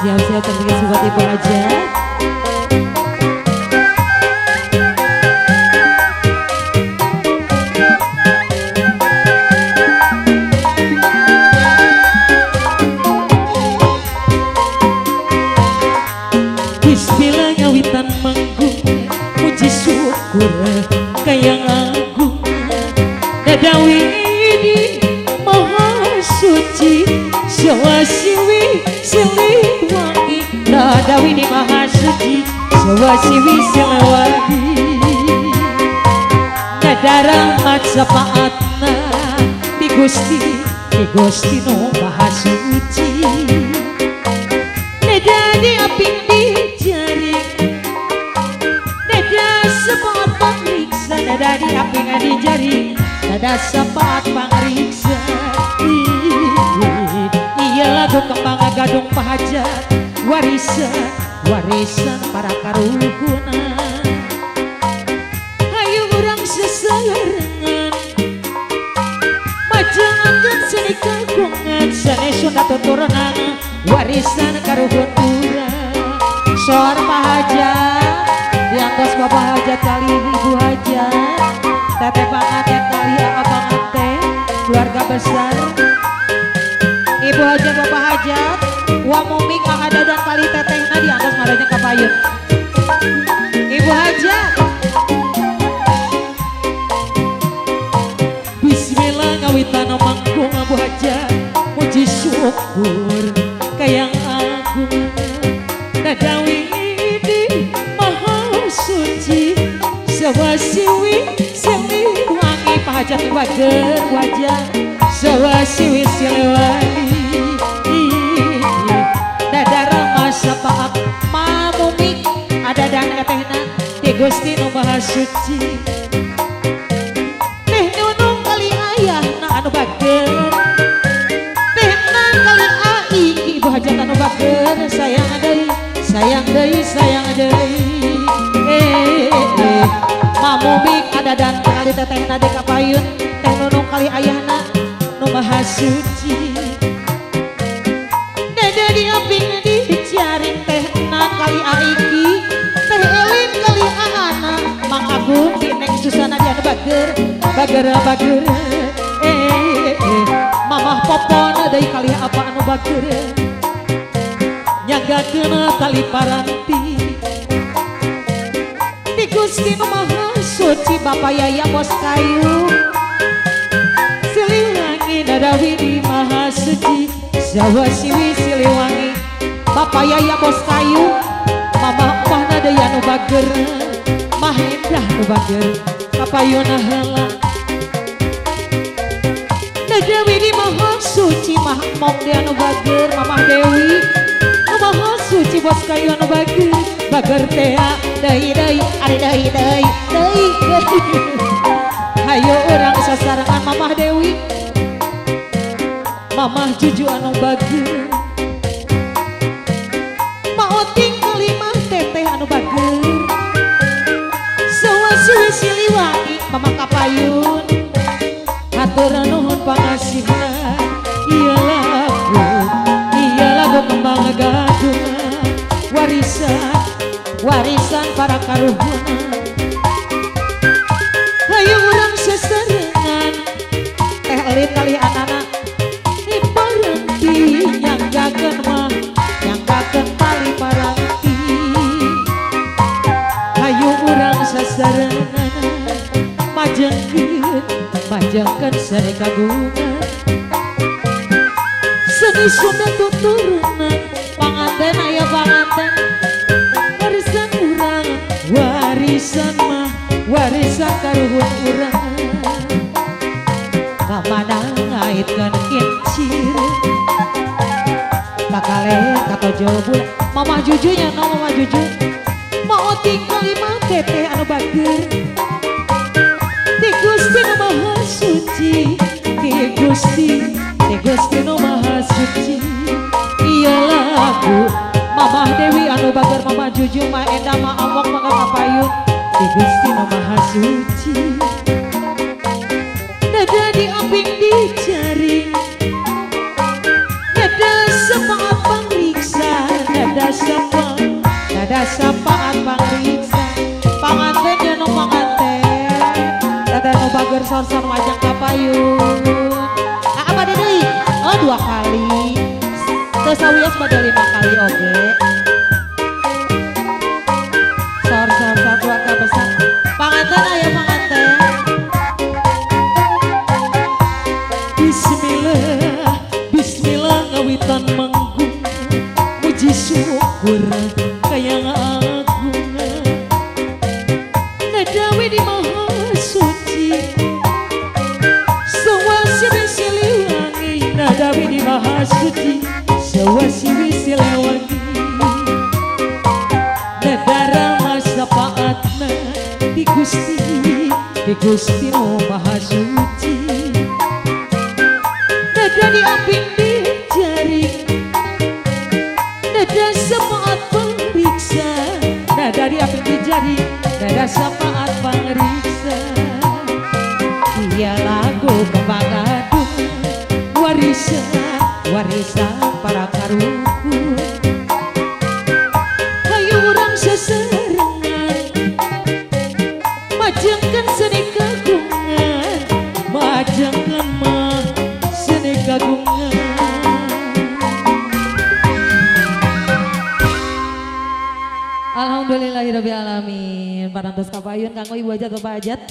Siap-siap terbiasa buat Ibu Hajat. Bismillah ngawitan manggung, puji syukur kayang agung, dadawi di maha suci, Jawa siwi siliwangi, dadawi di maha suci, Jawa siwi siliwangi, dadara macapaatna di Gusti no maha suci, dada di aping di jari, dada sepaat pangriksa, dada di aping di jari, dada sepaat pangriksa. Iya lagu kembang gadung pahajat, warisan para karuhuna. Hayu urang sesarengan, majangan seni kagungan, seni Sunda tuturunan, warisan karuhun urang. Soar pahajat, diangkos bapak hajat kali ibu hajat, teteh panganten kali abang teh, keluarga besar. Ibu hajat bapak hajat, wa mumik ada dan kali teteh di atas marahnya kapayun. Ibu hajat, bismillah ngawitan manggung ibu hajat, puji syukur kayang agung, dadawi di maha suci, Jawa siwi siliwangi, pahajat bager wajah, Jawa siwi siliwangi, dadara masapaak mamumik ada dan etehna di Gusti nu maha suci, teh nunung kali ayah na anu bager, teh nan kali ai ibu hajat anu bager, sayang deui mamumik ada dan kali tetehna di kapayun, teh nunung kali ayahna nu maha suci, dada di aping di jaring, teh enang kali aiki, teh elin kali aana, Mang Agung di neng Susana di anu bager mamah popon deui kali apa anu bager, nyagakeun tali paranti di Gusti nu maha suci, Bapak Yaya Bos Kayu siliwangi, dadawi di maha suci, Jawa siwi siliwangi, Bapak Yaya Bos Kayu, Mama Empahna deui anu bager, Mah Indah nu bager, kapayuna heula, dadawi di maha suci, Mah Mok di anu bager, Mamah Dewi nu maha suci, Bos Kayu anu bager teh deui ari deui hayo urang sasarangan Mamah Dewi, Mamah Juju anu bager, mau tinggal lima teteh anu bager, Jawa siwi siliwangi, Mama kapayun, hatur nuhun pangasihna, iya lagu kembang gadungan, warisan para karuhuna. Hayu urang sesarengan, teh elin kali anana paranti, nyanggakeun tali paranti. Hayu urang sesarengan, majengkeun seni kagungan, seni Sunda tuturunan, panganten aya panganten, warisan urang, warisan karuhun urang, kamana ngaitkeun kincir, bakale katojo bulan, Mamah Jujunya no Mamah Juju, mau tinggal lima teteh anu bager, di Gusti nu maha suci, di Gusti nu maha suci, iya lagu Mamah Dewi anu bager, Mamah Juju, Mah Endah, Mah Amok, Mah kapayun, di Gusti nu maha suci, dada di aping di jaring, dada sepaat pangriksa, Ger Sorson Wajang Kapayun. Apa deui? Oh 2 kali. Terus sawios pada 5 kali oge. Sor keluarga besar. Panganten aya panganten. Bismillah, bismillah ngawitan manggung. Muji syukur kayang agung. Nadawi di maha suci. Sewasi bisi liwangi. Nadawi di maha suci. Sewasi bisi liwangi. Nedara masa paatna di Gusti no maha suci. Nada diaping di jari. Nada sepaat periksa. Nada diaping di jari. Nada sepaat periksa. Ia lagu kepangadung. Warisan para karuku. Hayu urang seserengan. Majengkan seni kagungan. Majengkan mah seni kagungan. Alhamdulillahirabbil alamin. Parantos Kapayun kanggo Ibu Hajat Bapak Hajat.